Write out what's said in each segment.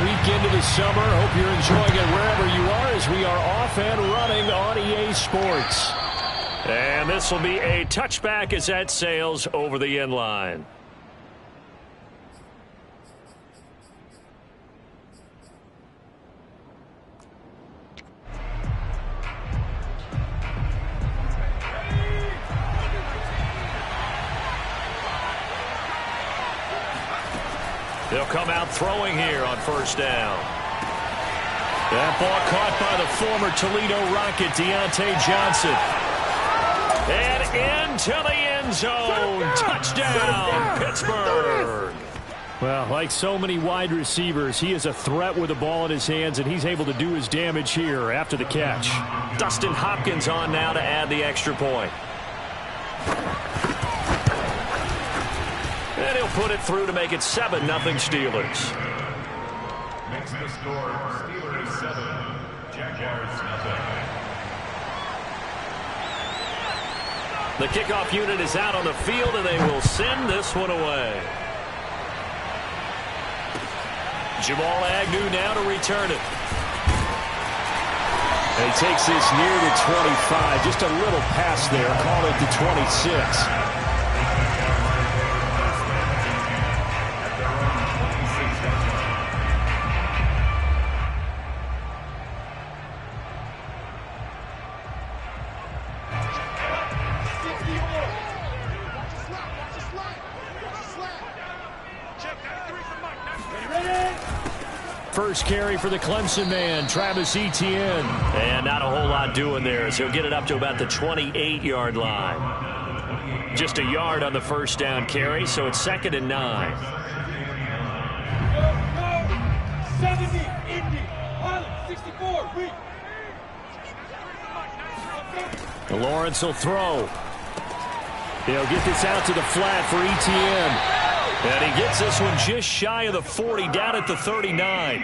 week into the summer. Hope you're enjoying it wherever you are as we are off and running on EA Sports. And this will be a touchback as that sails over the end line. They'll come out throwing here on first down. That ball caught by the former Toledo Rocket, Deontay Johnson. And into the end zone. Touchdown, Pittsburgh. Well, like so many wide receivers, he is a threat with the ball in his hands, and he's able to do his damage here after the catch. Dustin Hopkins on now to add the extra point. And he'll put it through to make it 7-0 Steelers. Makes the score Steelers 7, Jaguars 0. The kickoff unit is out on the field, and they will send this one away. Jamal Agnew now to return it. And he takes this near the 25. Just a little pass there. Call it the 26. First carry for the Clemson man, Travis Etienne. And not a whole lot doing there, so he'll get it up to about the 28-yard line. Just a yard on the first down carry, so it's 2nd and 9. Lawrence will throw. He'll get this out to the flat for Etienne. And he gets this one just shy of the 40, down at the 39.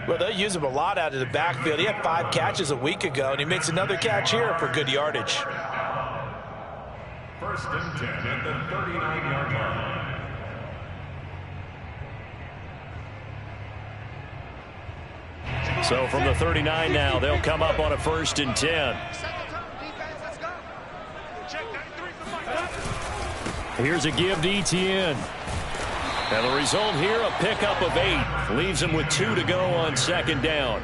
Well, they use him a lot out of the backfield. He had 5 catches a week ago, and he makes another catch here for good yardage. 1st and 10 at the 39-yard line. So from the 39 now, they'll come up on a 1st and 10. Here's a give to Etienne. And the result here, a pickup of 8. Leaves him with 2 to go on 2nd down.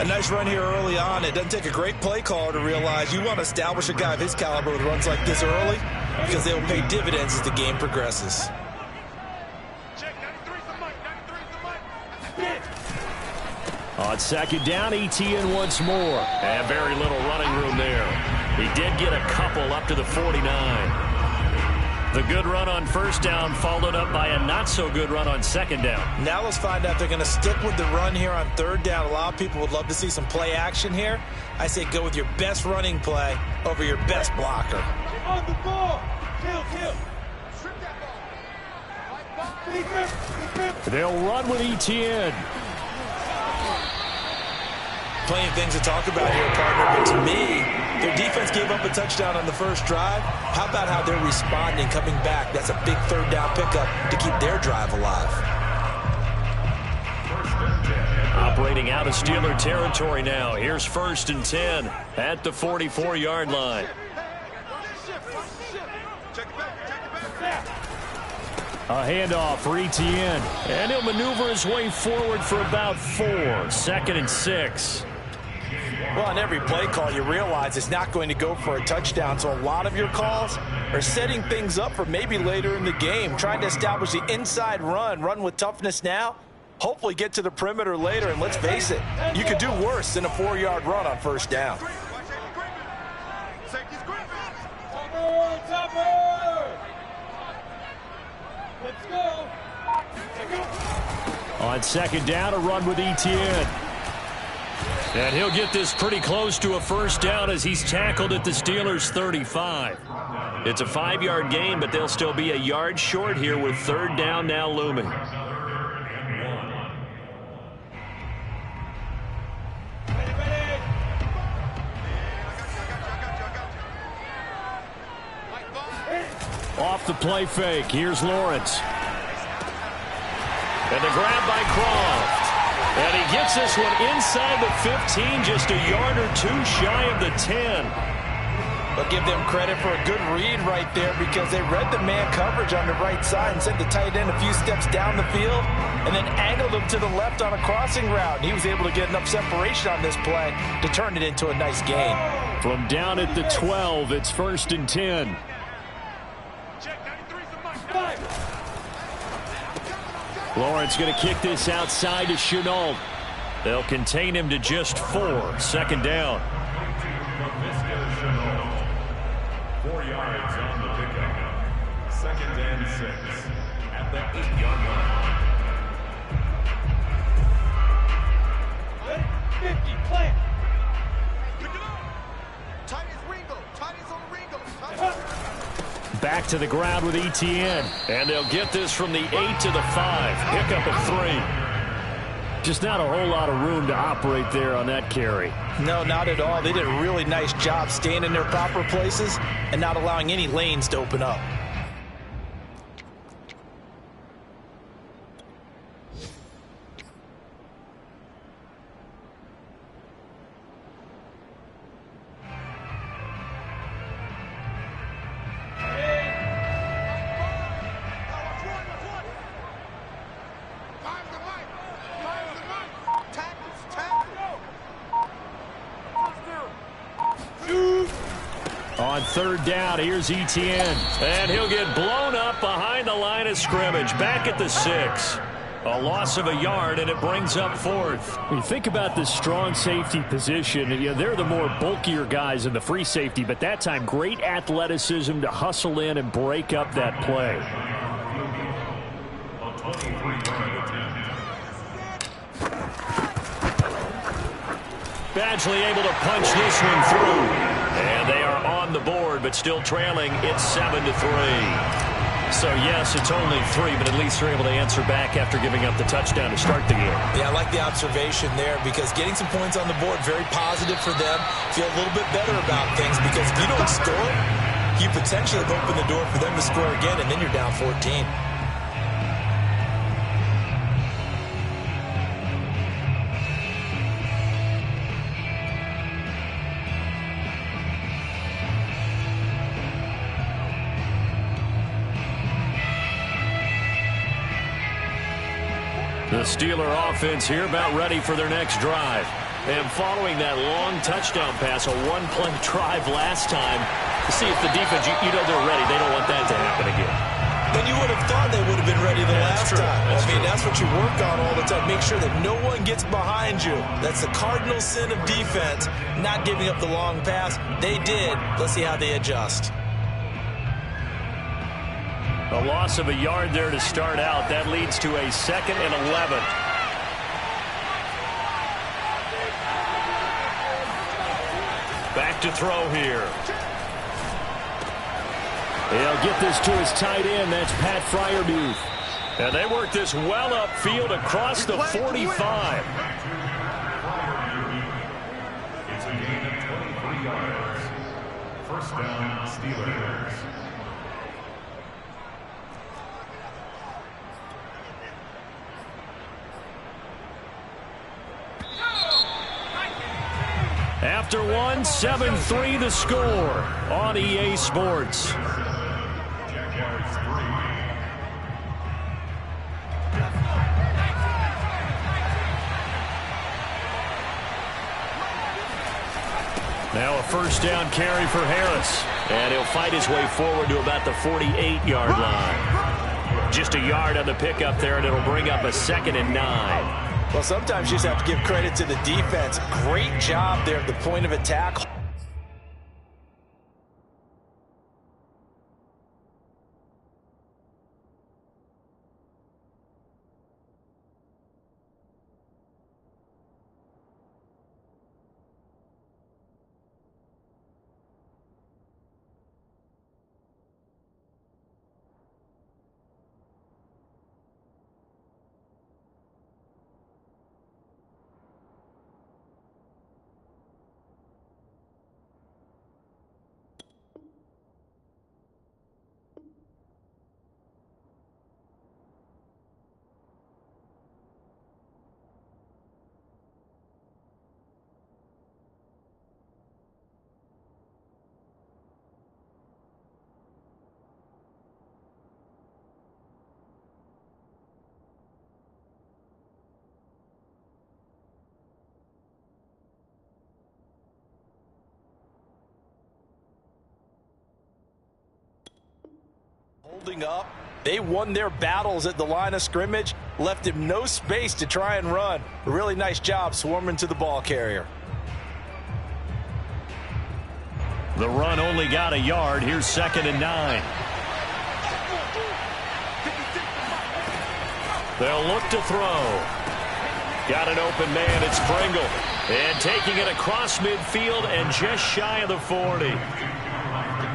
A nice run here early on. It doesn't take a great play caller to realize you want to establish a guy of his caliber with runs like this early because they will pay dividends as the game progresses. On 2nd down, Etienne once more. And very little running room there. He did get a couple up to the 49. The good run on 1st down followed up by a not-so-good run on 2nd down. Now let's find out if they're going to stick with the run here on 3rd down. A lot of people would love to see some play action here. I say go with your best running play over your best blocker. On the ball. Kill. They'll run with Etienne. Plenty of things to talk about here, partner, but to me, their defense gave up a touchdown on the first drive. How about how they're responding, coming back? That's a big 3rd down pickup to keep their drive alive. Operating out of Steeler territory now. Here's 1st and 10 at the 44-yard line. A handoff for Etienne. And he'll maneuver his way forward for about 4. 2nd and 6. Well, on every play call, you realize it's not going to go for a touchdown, so a lot of your calls are setting things up for maybe later in the game, trying to establish the inside run with toughness now, hopefully get to the perimeter later, and let's face it, you could do worse than a 4-yard run on 1st down. Let's go. On 2nd down, a run with Etienne. And he'll get this pretty close to a 1st down as he's tackled at the Steelers' 35. It's a 5-yard gain, but they'll still be a yard short here with 3rd down now looming. Off the play fake. Here's Lawrence. And the grab by Croft. And he gets this one inside the 15, just a yard or two shy of the 10. But give them credit for a good read right there because they read the man coverage on the right side and sent the tight end a few steps down the field and then angled him to the left on a crossing route. And he was able to get enough separation on this play to turn it into a nice gain. From down at the 12, it's 1st and 10. Lawrence going to kick this outside to Shenault. They'll contain him to just 4. 2nd down. 4 yards on the pickup. 2nd and 6 at the 8-yard line. 50, plant. Back to the ground with Etienne. And they'll get this from the 8 to the 5. Pickup of 3. Just not a whole lot of room to operate there on that carry. No, not at all. They did a really nice job staying in their proper places and not allowing any lanes to open up. On 3rd down, here's Etienne. And he'll get blown up behind the line of scrimmage. Back at the 6. A loss of a yard, and it brings up 4th. When you think about this strong safety position, they're the more bulkier guys in the free safety, but that time, great athleticism to hustle in and break up that play. Badgley able to punch this one through. And they are on the board, but still trailing. It's 7-3. So, yes, it's only 3, but at least they're able to answer back after giving up the touchdown to start the game. Yeah, I like the observation there because getting some points on the board, very positive for them. Feel a little bit better about things because if you don't score, you potentially have opened the door for them to score again, and then you're down 14. The Steeler offense here about ready for their next drive. And following that long touchdown pass, a one-play drive last time, to see if the defense, you know they're ready. They don't want that to happen again. Then you would have thought they would have been ready the last time. That's what you work on all the time. Make sure that no one gets behind you. That's the cardinal sin of defense, not giving up the long pass. They did. Let's see how they adjust. A loss of a yard there to start out. That leads to a 2nd and 11. Back to throw here. He'll get this to his tight end. That's Pat Freiermuth. And they work this well upfield across the 45. It's a gain of 23 yards. 1st down, Steelers. After 7-3 the score on EA Sports. Jaguars 3. Now a 1st down carry for Harris. And he'll fight his way forward to about the 48-yard line. Just a yard on the pickup there, and it'll bring up a 2nd and 9. Well, sometimes you just have to give credit to the defense. Great job there at the point of attack. Holding up, they won their battles at the line of scrimmage, left him no space to try and run. A really nice job swarming to the ball carrier. The run only got a yard. Here's 2nd and 9. They'll look to throw. Got an open man. It's Pringle. And taking it across midfield and just shy of the 40.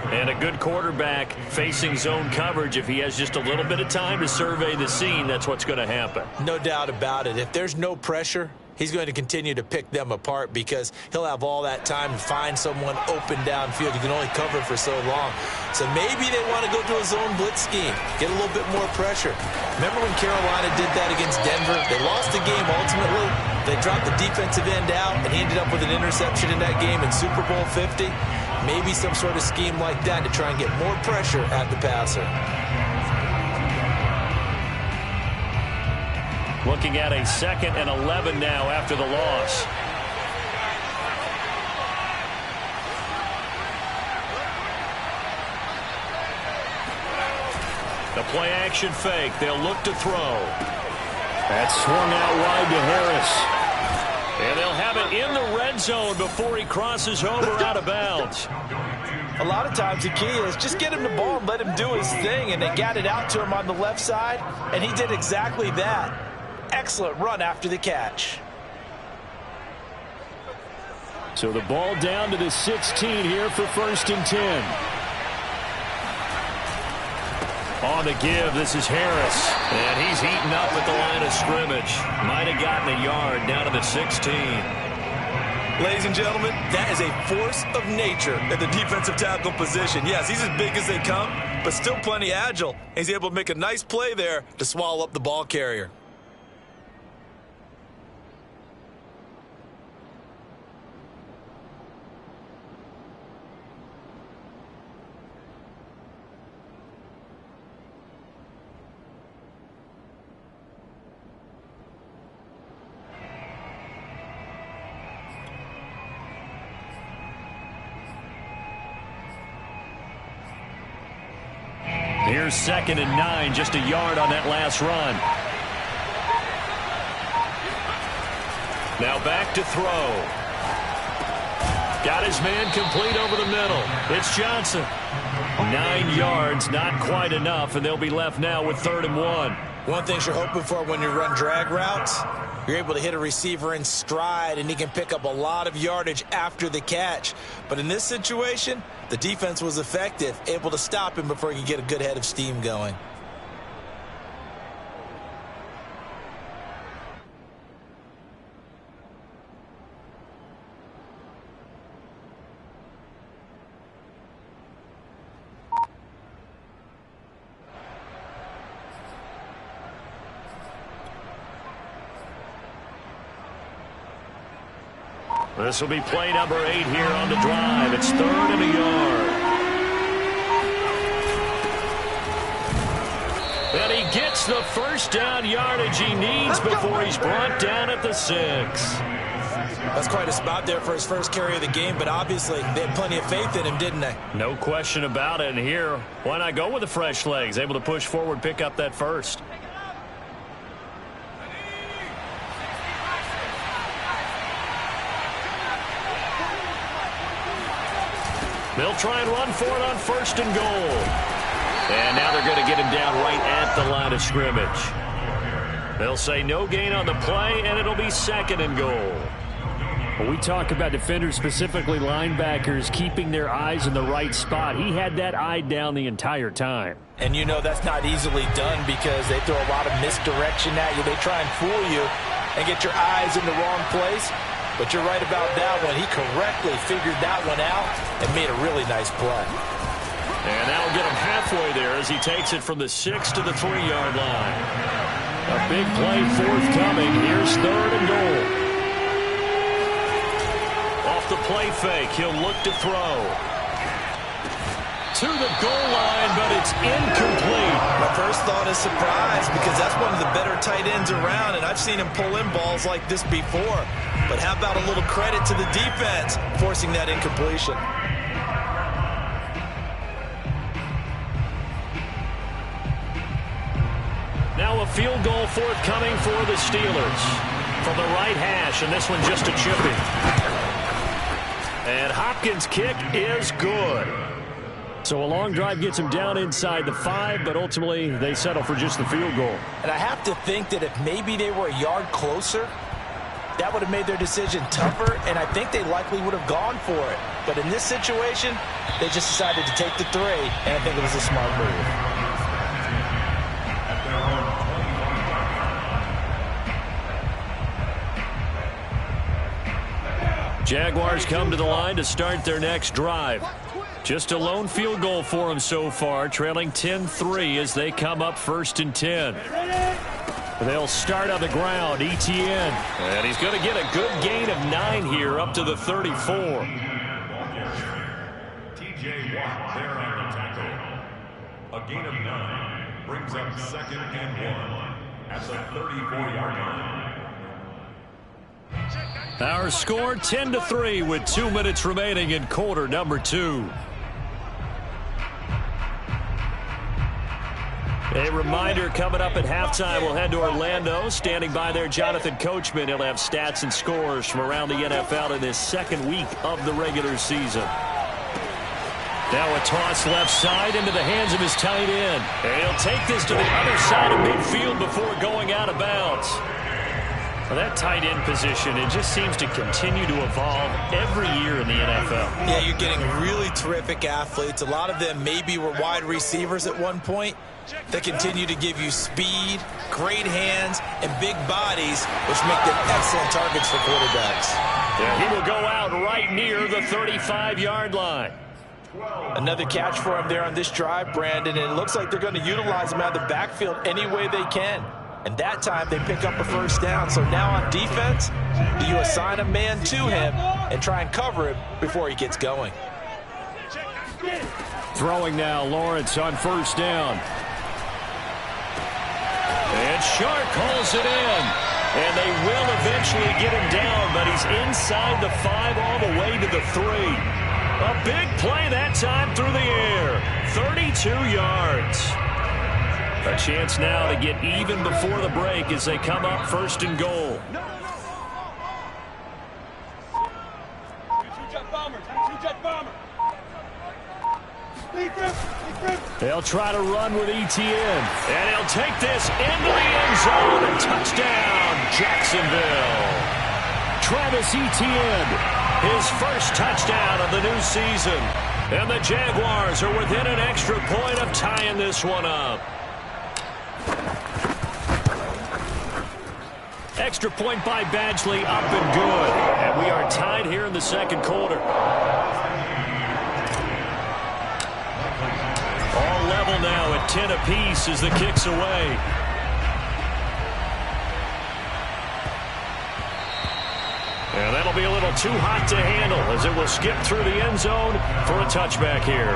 And a good quarterback facing zone coverage. If he has just a little bit of time to survey the scene, that's what's going to happen. No doubt about it. If there's no pressure, he's going to continue to pick them apart because he'll have all that time to find someone open downfield. You can only cover for so long. So maybe they want to go to a zone blitz scheme, get a little bit more pressure. Remember when Carolina did that against Denver? They lost the game ultimately. They dropped the defensive end out, and he ended up with an interception in that game in Super Bowl 50. Maybe some sort of scheme like that to try and get more pressure at the passer. Looking at a 2nd and 11 now after the loss. The play action fake. They'll look to throw. That's swung out wide to Harris. And they'll have it in the red zone before he crosses over out of bounds. A lot of times the key is just get him the ball and let him do his thing, and they got it out to him on the left side, and he did exactly that. Excellent run after the catch. So the ball down to the 16 here for 1st and 10. On the give, this is Harris. And he's heating up at the line of scrimmage. Might have gotten a yard down to the 16. Ladies and gentlemen, that is a force of nature at the defensive tackle position. Yes, he's as big as they come, but still plenty agile. He's able to make a nice play there to swallow up the ball carrier. Here's 2nd and 9, just a yard on that last run. Now back to throw. Got his man complete over the middle. It's Johnson. 9 yards, not quite enough, and they'll be left now with 3rd and 1. One thing you're hoping for when you run drag routes, you're able to hit a receiver in stride, and he can pick up a lot of yardage after the catch. But in this situation, the defense was effective, able to stop him before he could get a good head of steam going. This will be play number 8 here on the drive. It's 3rd and a yard. And he gets the first down yardage he needs before he's brought down at the 6. That's quite a spot there for his first carry of the game, but obviously they had plenty of faith in him, didn't they? No question about it. And here, why not go with the fresh legs? Able to push forward, pick up that first. They'll try and run for it on 1st and goal. And now they're going to get him down right at the line of scrimmage. They'll say no gain on the play, and it'll be 2nd and goal. Well, we talk about defenders, specifically linebackers, keeping their eyes in the right spot. He had that eye down the entire time. And you know that's not easily done because they throw a lot of misdirection at you. They try and fool you and get your eyes in the wrong place. But you're right about that one. He correctly figured that one out and made a really nice play. And that'll get him halfway there as he takes it from the 6 to the 3-yard line. A big play forthcoming. Here's 3rd and goal. Off the play fake, he'll look to throw. To the goal line, but it's incomplete. My first thought is surprise because that's one of the better tight ends around, and I've seen him pull in balls like this before. But how about a little credit to the defense forcing that incompletion? a field goal forthcoming for the Steelers from the right hash, and this one just a chipping. And Hopkins' kick is good. So a long drive gets him down inside the 5, but ultimately they settle for just the field goal. And I have to think that if maybe they were a yard closer, that would have made their decision tougher, and I think they likely would have gone for it. But in this situation, they just decided to take the 3, and I think it was a smart move. Jaguars come to the line to start their next drive. Just a lone field goal for them so far, trailing 10-3 as they come up 1st and 10. They'll start on the ground, Etienne. And he's going to get a good gain of 9 here, up to the 34. T.J. Watt there on the tackle. A gain of 9 brings up 2nd and 1 at the 34-yard line. Our score 10-3 with 2 minutes remaining in quarter number 2. A reminder, coming up at halftime, we'll head to Orlando. Standing by there, Jonathan Coachman. He'll have stats and scores from around the NFL in this second week of the regular season. Now a toss left side into the hands of his tight end. And he'll take this to the other side of midfield before going out of bounds. Well, that tight end position, it just seems to continue to evolve every year in the NFL. Yeah, you're getting really terrific athletes. A lot of them maybe were wide receivers at one point. They continue to give you speed, great hands, and big bodies, which make them excellent targets for quarterbacks. Yeah, he will go out right near the 35-yard line. Another catch for him there on this drive, Brandon, and it looks like they're going to utilize him out of the backfield any way they can. And that time they pick up a 1st down. So now on defense, do you assign a man to him and try and cover him before he gets going? Throwing now, Lawrence on 1st down. And Shark calls it in. And they will eventually get him down, but he's inside the 5 all the way to the 3. A big play that time through the air. 32 yards. A chance now to get even before the break as they come up 1st and goal. They'll try to run with Etienne. And he'll take this into the end zone and touchdown, Jacksonville. Travis Etienne, his 1st touchdown of the new season. And the Jaguars are within an extra point of tying this one up. Extra point by Badgley, up and good. And we are tied here in the second quarter. All level now at 10 apiece as the kick's away. And that'll be a little too hot to handle as it will skip through the end zone for a touchback here.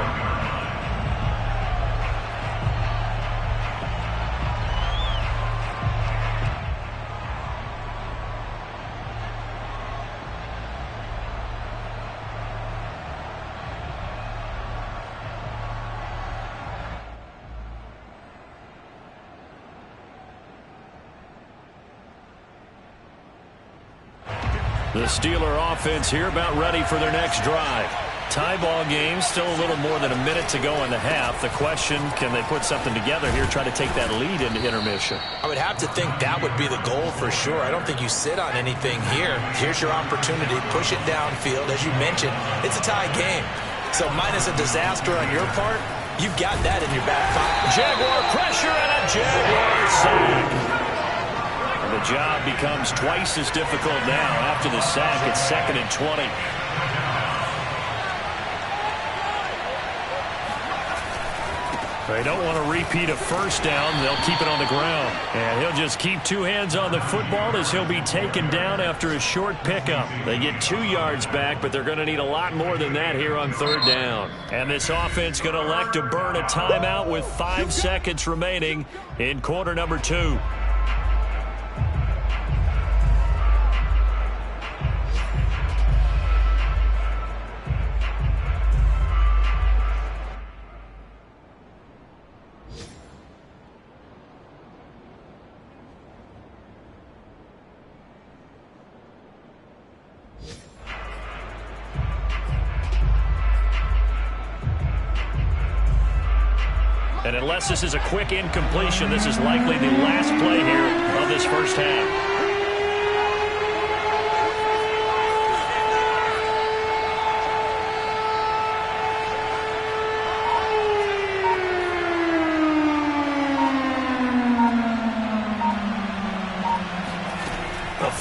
The Steeler offense here about ready for their next drive. Tie ball game, still a little more than a minute to go in the half. The question, can they put something together here, try to take that lead into intermission? I would have to think that would be the goal for sure. I don't think you sit on anything here. Here's your opportunity. Push it downfield. As you mentioned, it's a tie game. So minus a disaster on your part, you've got that in your back pocket. Jaguar pressure and a Jaguar sack. The job becomes twice as difficult now after the sack. It's 2nd and 20. They don't want to repeat a 1st down. They'll keep it on the ground. And he'll just keep 2 hands on the football as he'll be taken down after a short pickup. They get 2 yards back, but they're going to need a lot more than that here on 3rd down. And this offense going to elect to burn a timeout with 5 seconds remaining in quarter number 2. And unless this is a quick incompletion, this is likely the last play here of this first half.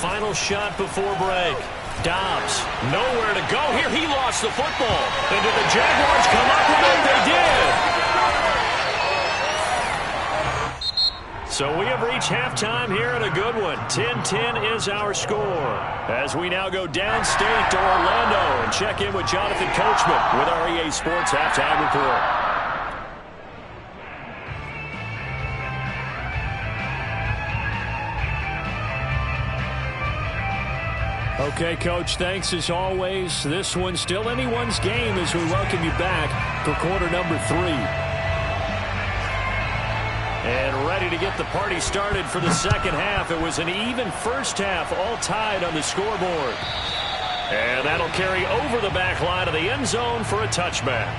Final shot before break. Dobbs, nowhere to go here. He lost the football. And did the Jaguars come up with it? They did. So we have reached halftime here at a good one. 10-10 is our score. As we now go downstate to Orlando and check in with Jonathan Coachman with our EA Sports Halftime Report. Okay, Coach, thanks as always. This one's still anyone's game as we welcome you back for quarter number 3. And ready to get the party started for the second half. It was an even first half, all tied on the scoreboard. And that'll carry over the back line of the end zone for a touchback.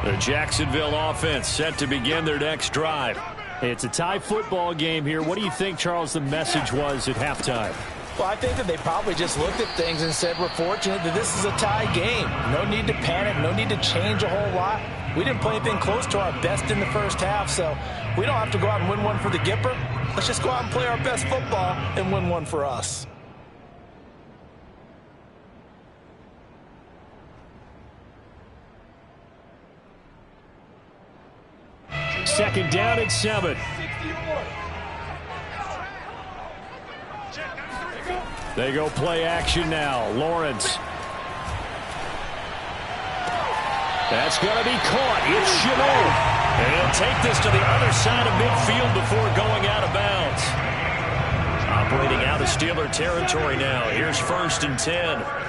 The Jacksonville offense set to begin their next drive. It's a tie football game here. What do you think, Charles, the message was at halftime? Well, I think that they probably just looked at things and said, we're fortunate that this is a tie game. No need to panic. No need to change a whole lot. We didn't play anything close to our best in the first half, so we don't have to go out and win one for the Gipper. Let's just go out and play our best football and win one for us. Second down at 7. They go play action now. Lawrence. That's going to be caught. It's Chabot. And he'll take this to the other side of midfield before going out of bounds. Operating out of Steeler territory now. Here's 1st and 10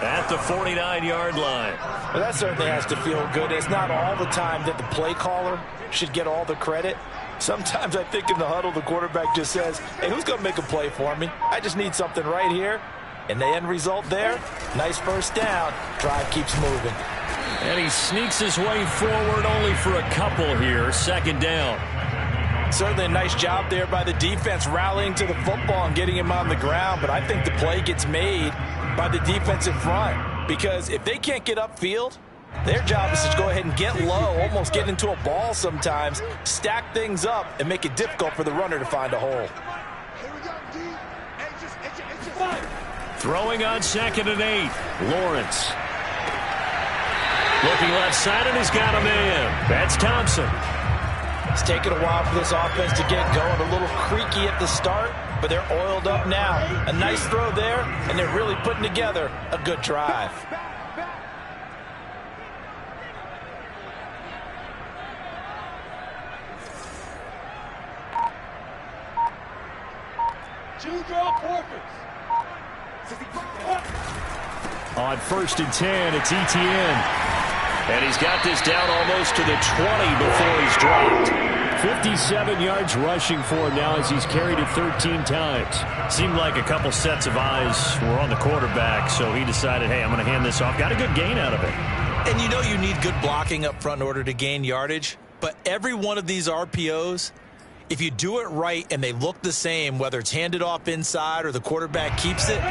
at the 49-yard line. Well, that certainly has to feel good. It's not all the time that the play caller should get all the credit. Sometimes I think in the huddle, the quarterback just says, hey, who's going to make a play for me? I just need something right here. And the end result there, nice first down. Drive keeps moving. And he sneaks his way forward only for a couple here. Second down. Certainly a nice job there by the defense rallying to the football and getting him on the ground. But I think the play gets made by the defensive front. Because if they can't get upfield, their job is to go ahead and get low, almost get into a ball sometimes, stack things up, and make it difficult for the runner to find a hole. Throwing on 2nd and 8. Lawrence. Looking left side, and he's got a man. That's Thompson. It's taken a while for this offense to get going. A little creaky at the start, but they're oiled up now. A nice throw there, and they're really putting together a good drive. On 1st and 10, it's Etienne. And he's got this down almost to the 20 before he's dropped. 57 yards rushing for him now as he's carried it 13 times. Seemed like a couple sets of eyes were on the quarterback, so he decided, hey, I'm going to hand this off. Got a good gain out of it. And you know you need good blocking up front in order to gain yardage, but every one of these RPOs, if you do it right and they look the same, whether it's handed off inside or the quarterback keeps it,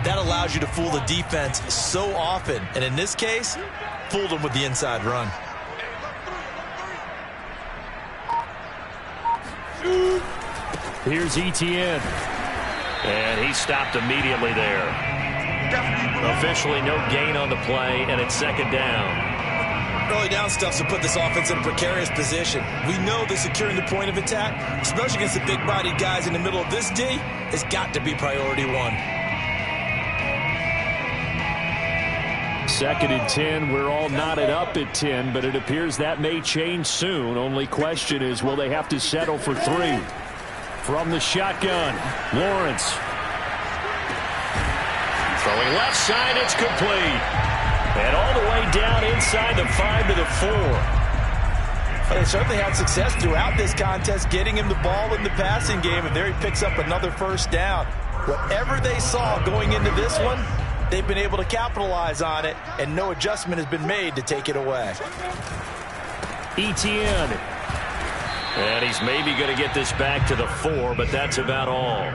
that allows you to fool the defense so often. And in this case, fooled them with the inside run. Here's Etienne. And he stopped immediately there. Officially no gain on the play, and it's 2nd down. Early down stuff to put this offense in a precarious position. We know that securing the point of attack, especially against the big-bodied guys in the middle of this D, has got to be priority 1. 2nd and 10. We're all knotted up at 10, but it appears that may change soon. Only question is, will they have to settle for 3? From the shotgun, Lawrence. Throwing left side, it's complete. And all the way down inside the 5 to the 4. They certainly had success throughout this contest getting him the ball in the passing game, and there he picks up another first down. Whatever they saw going into this one, they've been able to capitalize on it, and no adjustment has been made to take it away. Etienne. And he's maybe going to get this back to the 4, but that's about all.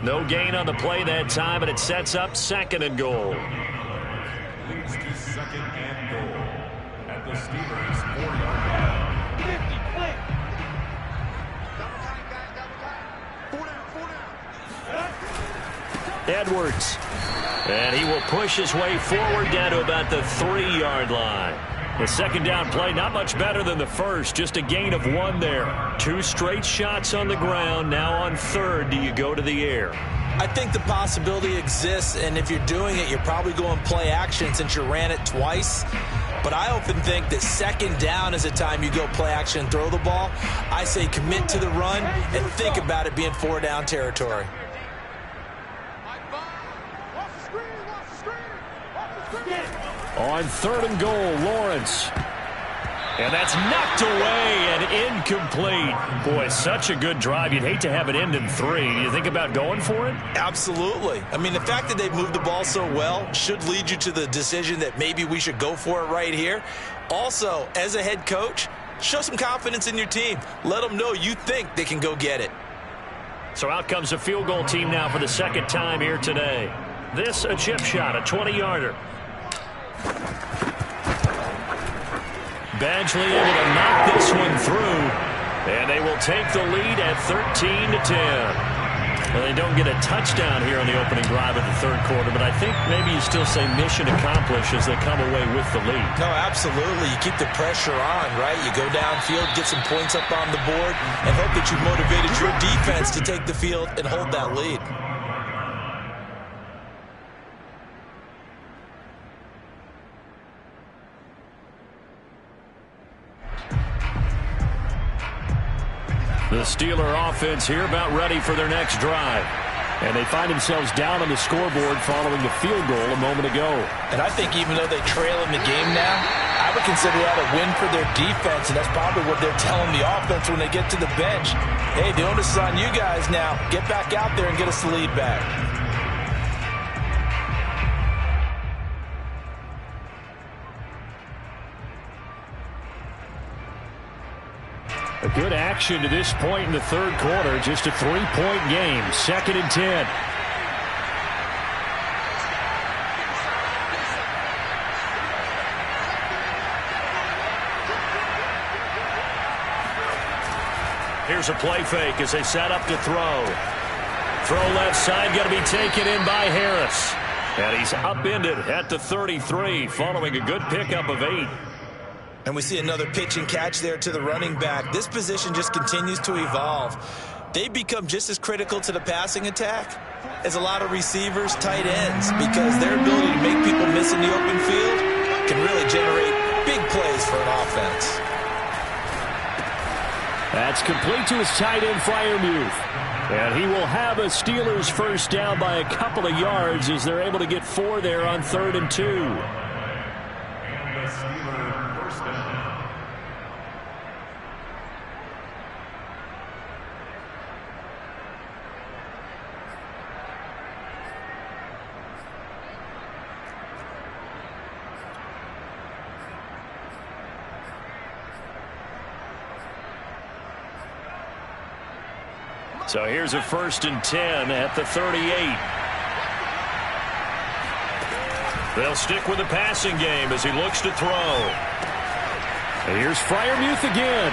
No gain on the play that time, and it sets up 2nd and goal. Leads to 2nd and goal at the Steelers' 4-yard line. 50, play. Edwards. And he will push his way forward down to about the 3-yard line. The 2nd down play, not much better than the first, just a gain of 1 there. 2 straight shots on the ground. Now on 3rd, do you go to the air? I think the possibility exists, and if you're doing it, you're probably going play action since you ran it twice. But I often think that 2nd down is a time you go play action and throw the ball. I say commit to the run and think about it being 4-down territory. On 3rd and goal, Lawrence. And that's knocked away and incomplete. Boy, such a good drive. You'd hate to have it end in 3. Do you think about going for it? Absolutely. I mean, the fact that they've moved the ball so well should lead you to the decision that maybe we should go for it right here. Also, as a head coach, show some confidence in your team. Let them know you think they can go get it. So out comes a field goal team now for the 2nd time here today. This a chip shot, a 20-yarder. Badgley able to knock this one through, and they will take the lead at 13-10. Well, they don't get a touchdown here on the opening drive of the 3rd quarter, but I think maybe you still say mission accomplished as they come away with the lead. No, absolutely. You keep the pressure on, right? You go downfield, get some points up on the board, and hope that you motivated your defense to take the field and hold that lead. The Steeler offense here about ready for their next drive. And they find themselves down on the scoreboard following the field goal a moment ago. And I think even though they trail in the game now, I would consider that a win for their defense, and that's probably what they're telling the offense when they get to the bench. Hey, the onus is on you guys now. Get back out there and get us the lead back. A good action to this point in the 3rd quarter. Just a 3-point game. 2nd and 10. Here's a play fake as they set up to throw. Throw left side, going to be taken in by Harris. And he's upended at the 33 following a good pickup of 8. And we see another pitch and catch there to the running back. This position just continues to evolve. They become just as critical to the passing attack as a lot of receivers, tight ends, because their ability to make people miss in the open field can really generate big plays for an offense. That's complete to his tight end, Freiermuth. And he will have a Steelers 1st down by a couple of yards as they're able to get 4 there on 3rd and 2. And the Steelers' 1st down. So here's a 1st and 10 at the 38. They'll stick with the passing game as he looks to throw. And here's Freiermuth again.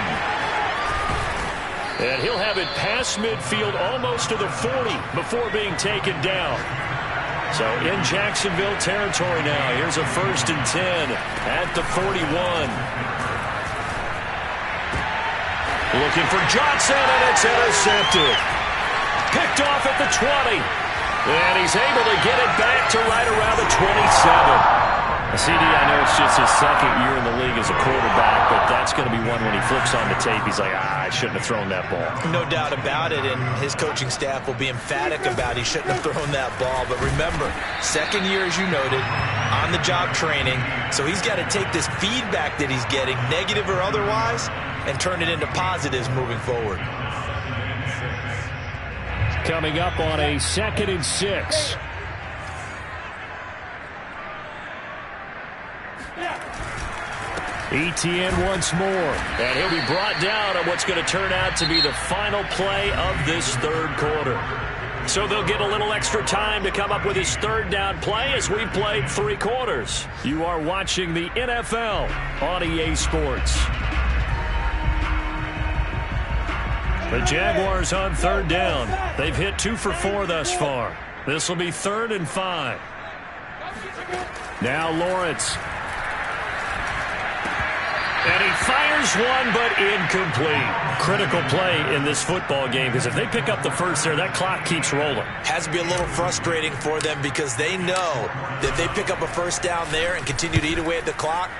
And he'll have it past midfield almost to the 40 before being taken down. So in Jacksonville territory now. Here's a 1st and 10 at the 41. Looking for Johnson, and it's intercepted. Picked off at the 20. And he's able to get it back to right around the 27. CD, I know it's just his 2nd year in the league as a quarterback, but that's going to be one when he flips on the tape. He's like, I shouldn't have thrown that ball. No doubt about it, and his coaching staff will be emphatic about he shouldn't have thrown that ball. But remember, 2nd year, as you noted, on-the-job training. So he's got to take this feedback that he's getting, negative or otherwise, and turn it into positives moving forward. Coming up on a 2nd and 6. Etienne once more. And he'll be brought down on what's going to turn out to be the final play of this third quarter. So they'll get a little extra time to come up with his third down play as we've played 3 quarters. You are watching the NFL on EA Sports. The Jaguars on 3rd down. They've hit 2 for 4 thus far. This will be 3rd and 5. Now Lawrence. And he fires one, but incomplete. Critical play in this football game, because if they pick up the first there, that clock keeps rolling. Has to be a little frustrating for them because they know that if they pick up a first down there and continue to eat away at the clock,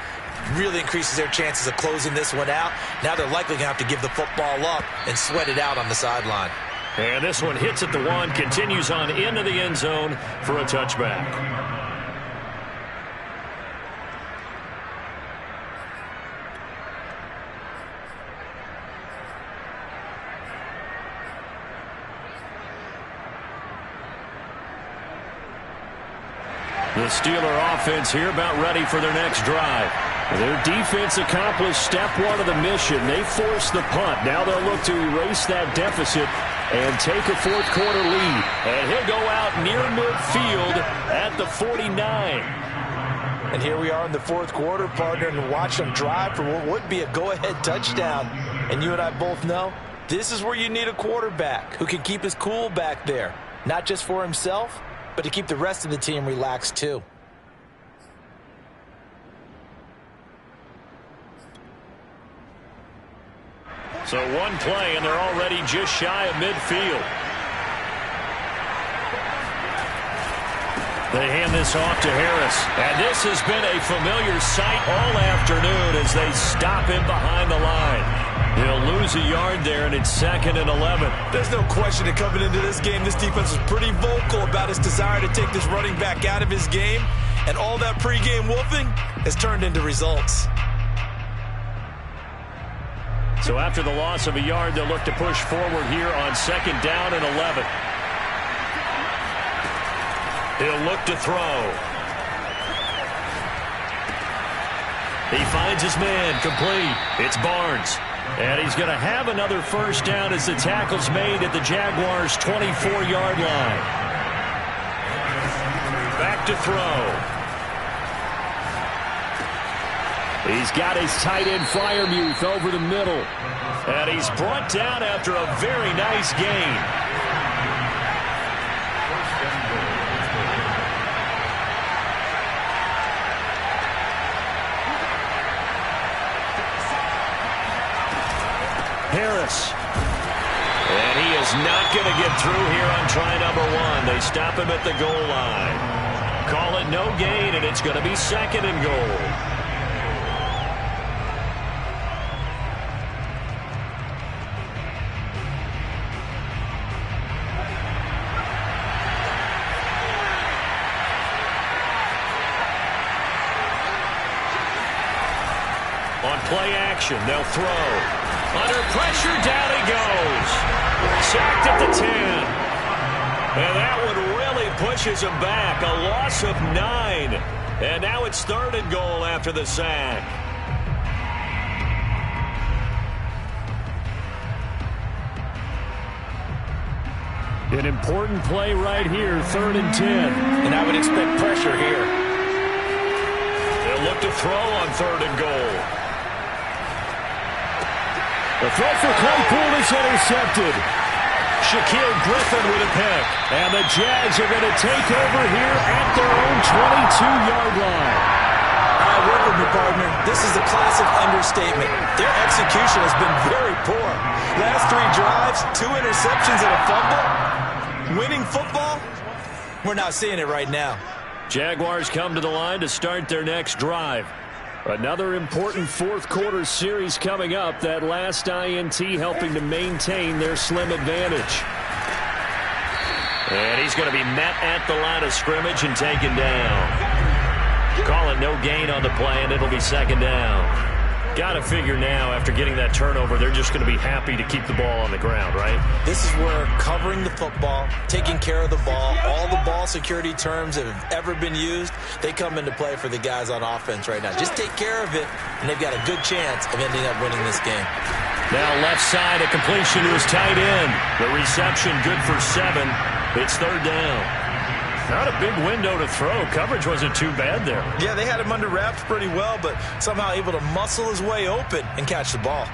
really increases their chances of closing this one out. Now they're likely going to have to give the football up and sweat it out on the sideline. And this one hits at the 1, continues on into the end zone for a touchback. The Steeler offense here about ready for their next drive. Their defense accomplished step 1 of the mission. They forced the punt. Now they'll look to erase that deficit and take a 4th quarter lead. And he'll go out near midfield at the 49. And here we are in the 4th quarter, partner, and watch them drive for what would be a go-ahead touchdown. And you and I both know this is where you need a quarterback who can keep his cool back there. Not just for himself, but to keep the rest of the team relaxed too. So 1 play, and they're already just shy of midfield. They hand this off to Harris. And this has been a familiar sight all afternoon as they stop him behind the line. He'll lose a yard there, and it's 2nd and 11. There's no question that coming into this game, this defense was pretty vocal about its desire to take this running back out of his game. And all that pregame wolfing has turned into results. So after the loss of a yard, they'll look to push forward here on 2nd down and 11. He'll look to throw. He finds his man, complete. It's Barnes. And he's going to have another first down as the tackle's made at the Jaguars' 24-yard line. Back to throw. He's got his tight end Freiermuth over the middle. And he's brought down after a very nice gain. Harris. And he is not going to get through here on try number 1. They stop him at the goal line. Call it no gain, and it's going to be 2nd and goal. On play action, they'll throw. Under pressure, down he goes. Sacked at the 10. And that one really pushes him back. A loss of 9. And now it's 3rd and goal after the sack. An important play right here, 3rd and 10. And I would expect pressure here. They'll look to throw on 3rd and goal. The throw for Claypool is intercepted. Shaquill Griffin with a pick. And the Jags are going to take over here at their own 22-yard line. Work with me, partner. This is a classic understatement. Their execution has been very poor. Last 3 drives, 2 interceptions and a fumble. Winning football, we're not seeing it right now. Jaguars come to the line to start their next drive. Another important 4th quarter series coming up. That last INT helping to maintain their slim advantage. And he's going to be met at the line of scrimmage and taken down. Call it no gain on the play, and it'll be 2nd down. Got to figure now, after getting that turnover, they're just going to be happy to keep the ball on the ground, right? This is where covering the football, taking care of the ball, all the ball security terms that have ever been used, they come into play for the guys on offense right now. Just take care of it, and they've got a good chance of ending up winning this game. Now left side, a completion to his tight end. The reception good for 7. It's third down. Not a big window to throw. Coverage wasn't too bad there. Yeah, they had him under wraps pretty well, but somehow able to muscle his way open and catch the ball.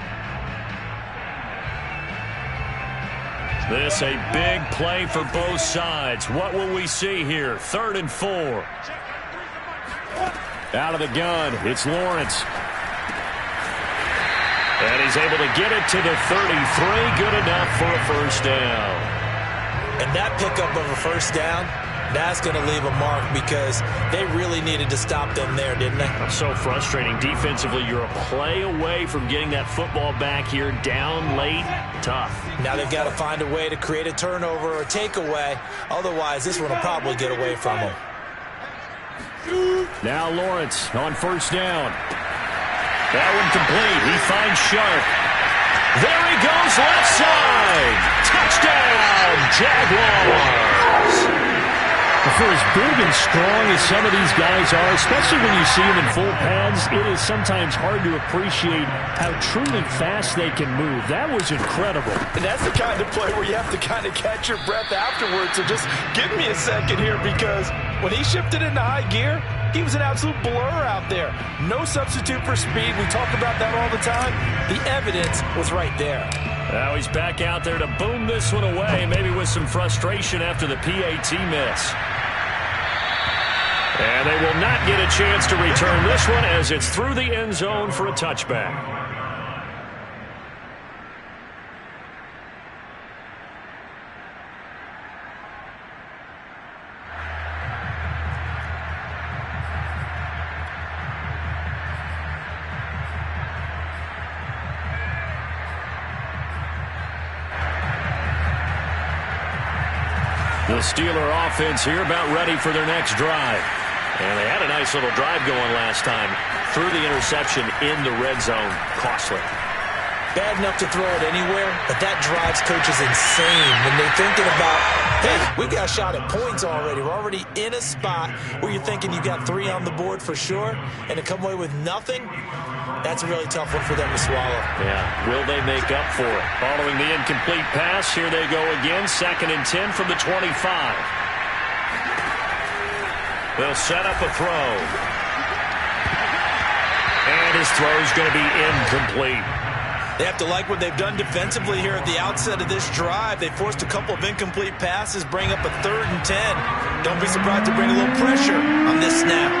This a big play for both sides. What will we see here? 3rd and 4. Out of the gun, it's Lawrence. And he's able to get it to the 33. Good enough for a first down. And that pickup of a first down, that's going to leave a mark because they really needed to stop them there, didn't they? So frustrating. Defensively, you're a play away from getting that football back here. Down late, tough. Now they've got to find a way to create a turnover or takeaway. Otherwise, this one will probably get away from them. Now Lawrence on first down. That one complete. He finds Sharp. There he goes, left side. Touchdown, Jaguars. For as big and strong as some of these guys are, especially when you see them in full pads, it is sometimes hard to appreciate how truly fast they can move. That was incredible. And that's the kind of play where you have to kind of catch your breath afterwards. So just give me a second here, because when he shifted into high gear, he was an absolute blur out there. No substitute for speed. We talk about that all the time. The evidence was right there. Now he's back out there to boom this one away, maybe with some frustration after the PAT miss. And they will not get a chance to return this one as it's through the end zone for a touchback. The Steeler offense here about ready for their next drive. And they had a nice little drive going last time. Threw the interception in the red zone. Costly. Bad enough to throw it anywhere, but that drives coaches insane when they're thinking about, hey, we've got a shot at points already. We're already in a spot where you're thinking you got 3 on the board for sure, and to come away with nothing, that's a really tough one for them to swallow. Yeah, will they make up for it? Following the incomplete pass, here they go again. 2nd and 10 from the 25. They'll set up a throw. And his throw is going to be incomplete. They have to like what they've done defensively here at the outset of this drive. They forced a couple of incomplete passes, bring up a 3rd and 10. Don't be surprised to bring a little pressure on this snap.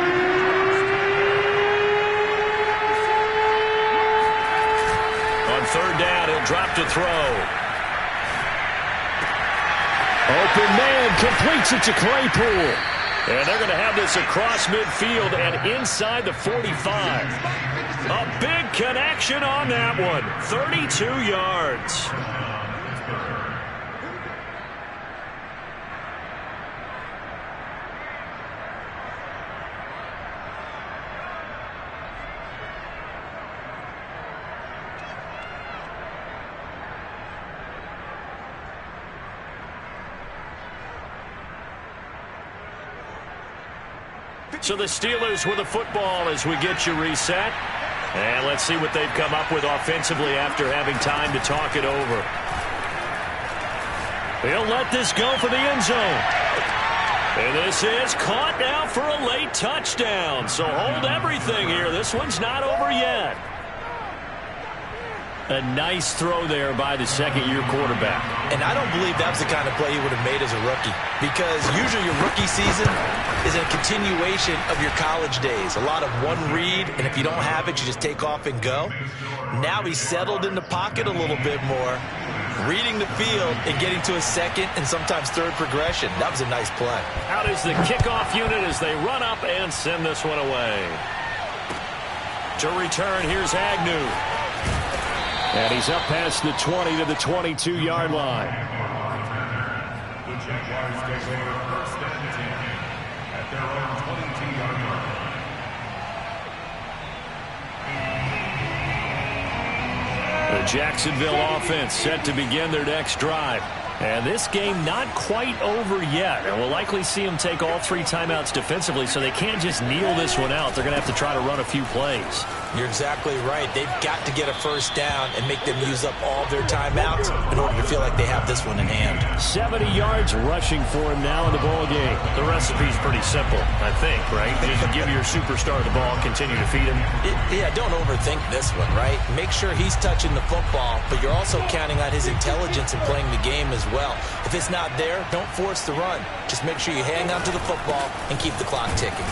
On 3rd down, he'll drop to throw. Open man completes it to Claypool. And they're going to have this across midfield and inside the 45. A big connection on that one. 32 yards. So the Steelers with the football as we get you reset. And let's see what they've come up with offensively after having time to talk it over. He'll let this go for the end zone. And this is caught now for a late touchdown. So hold everything here. This one's not over yet. A nice throw there by the second-year quarterback. And I don't believe that was the kind of play he would have made as a rookie, because usually your rookie season is a continuation of your college days. A lot of one read, and if you don't have it, you just take off and go. Now he's settled in the pocket a little bit more, reading the field and getting to a second and sometimes third progression. That was a nice play. Out is the kickoff unit as they run up and send this one away. To return, here's Agnew. And he's up past the 20 to the 22-yard line. The Jaguars take over 1st and 10 at their own 22-yard line. Jacksonville offense set to begin their next drive. And this game not quite over yet. And we'll likely see them take all 3 timeouts defensively, so they can't just kneel this one out. They're going to have to try to run a few plays. You're exactly right. They've got to get a first down and make them use up all their timeouts in order to feel like they have this one in hand. 70 yards rushing for him now in the ball game. The recipe's pretty simple, I think, right? Just give your superstar the ball, continue to feed him. Yeah, don't overthink this one, right? Make sure he's touching the football, but you're also counting on his intelligence in playing the game as well. If it's not there, don't force the run. Just make sure you hang on to the football and keep the clock ticking.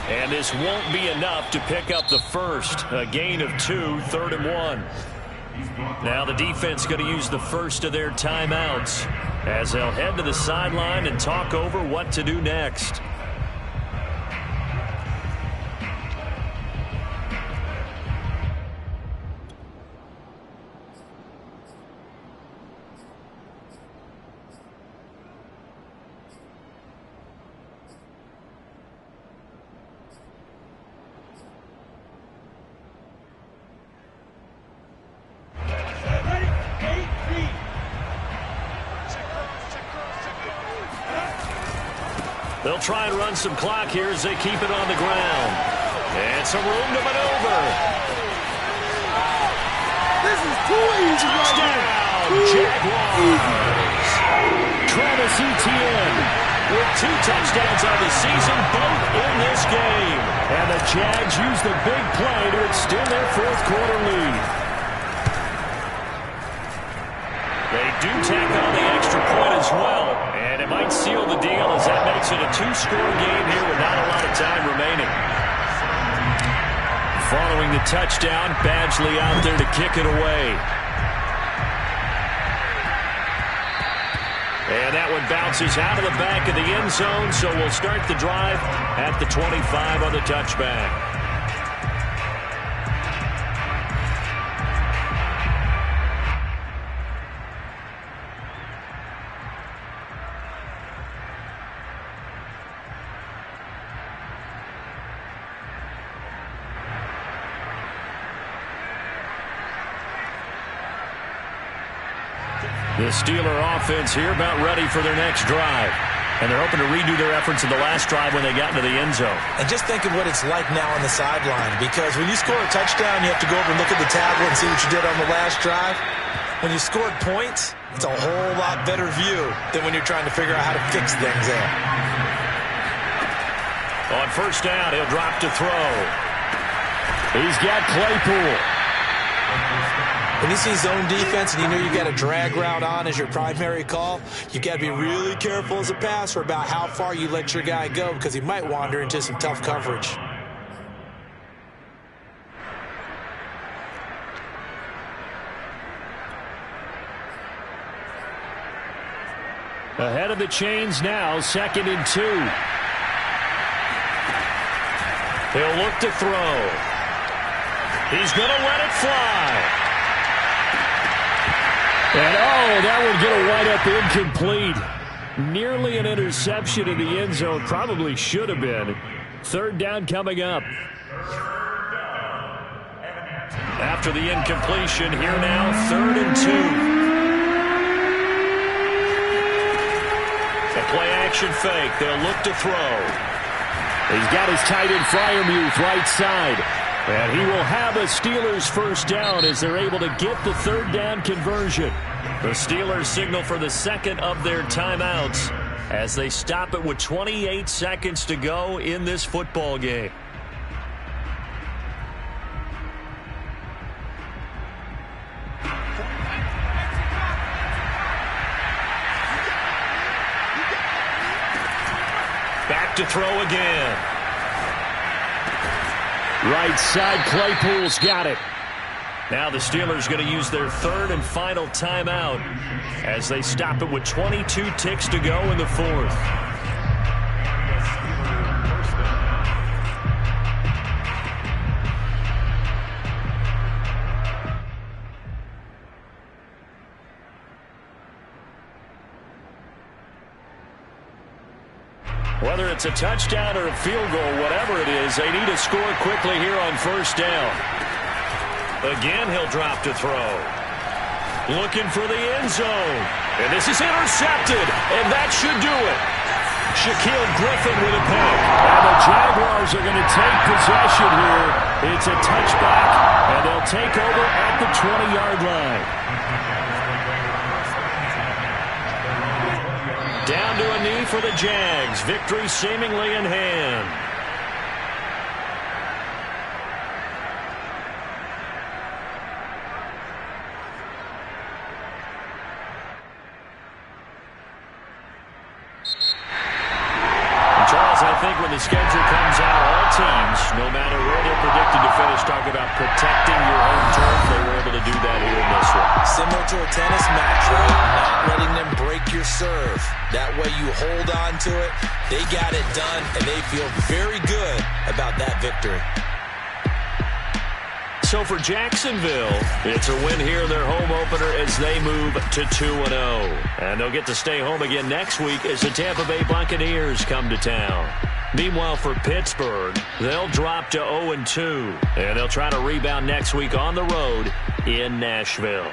And this won't be enough to pick up the first. A gain of 2, 3rd and 1. Now the defense going to use the first of their timeouts as they'll head to the sideline and talk over what to do next. They'll try and run some clock here as they keep it on the ground. And some room to maneuver. This is too easy. Touchdown, Jaguars. Travis Etienne With 2 touchdowns on the season, both in this game. And the Jags use the big play to extend their 4th quarter lead. They do tack on the extra point as well. And it might seal the deal as that makes it a 2-score game here with not a lot of time remaining. Following the touchdown, Badgley out there to kick it away. And that one bounces out of the back of the end zone, so we'll start the drive at the 25 on the touchback. The Steeler offense here about ready for their next drive. And they're hoping to redo their efforts in the last drive when they got into the end zone. And just think of what it's like now on the sideline, because when you score a touchdown, you have to go over and look at the tablet and see what you did on the last drive. When you scored points, it's a whole lot better view than when you're trying to figure out how to fix things there. On first down, he'll drop to throw. He's got Claypool. When you see zone defense and you know you got a drag route on as your primary call, you got to be really careful as a passer about how far you let your guy go, because he might wander into some tough coverage. Ahead of the chains now, 2nd and 2. He'll look to throw. He's going to let it fly. And, that would get a wide up incomplete. Nearly an interception in the end zone. Probably should have been. 3rd down coming up. After the incompletion, here now, 3rd and 2. A play-action fake. They'll look to throw. He's got his tight end Freiermuth right side. And he will have a Steelers first down as they're able to get the 3rd down conversion. The Steelers signal for the 2nd of their timeouts as they stop it with 28 seconds to go in this football game. Back to throw again. Right side, Claypool's got it. Now the Steelers going to use their 3rd and final timeout as they stop it with 22 ticks to go in the 4th. Whether it's a touchdown or a field goal, whatever it is, they need to score quickly here on first down. Again, he'll drop to throw. Looking for the end zone. And this is intercepted, and that should do it. Shaquill Griffin with a pick. And the Jaguars are going to take possession here. It's a touchback, and they'll take over at the 20-yard line. Down to a knee for the Jags. Victory seemingly in hand. Charles, I think when the schedule comes out, all teams, no matter where they're predicted to finish, talk about protecting your home turf. They were able to do that here in this one. Similar to a tennis match, right? Not letting them break your serve. That way you hold on to it. They got it done, and they feel very good about that victory. So for Jacksonville, it's a win here in their home opener as they move to 2-0. And they'll get to stay home again next week as the Tampa Bay Buccaneers come to town. Meanwhile, for Pittsburgh, they'll drop to 0-2. And they'll try to rebound next week on the road in Nashville.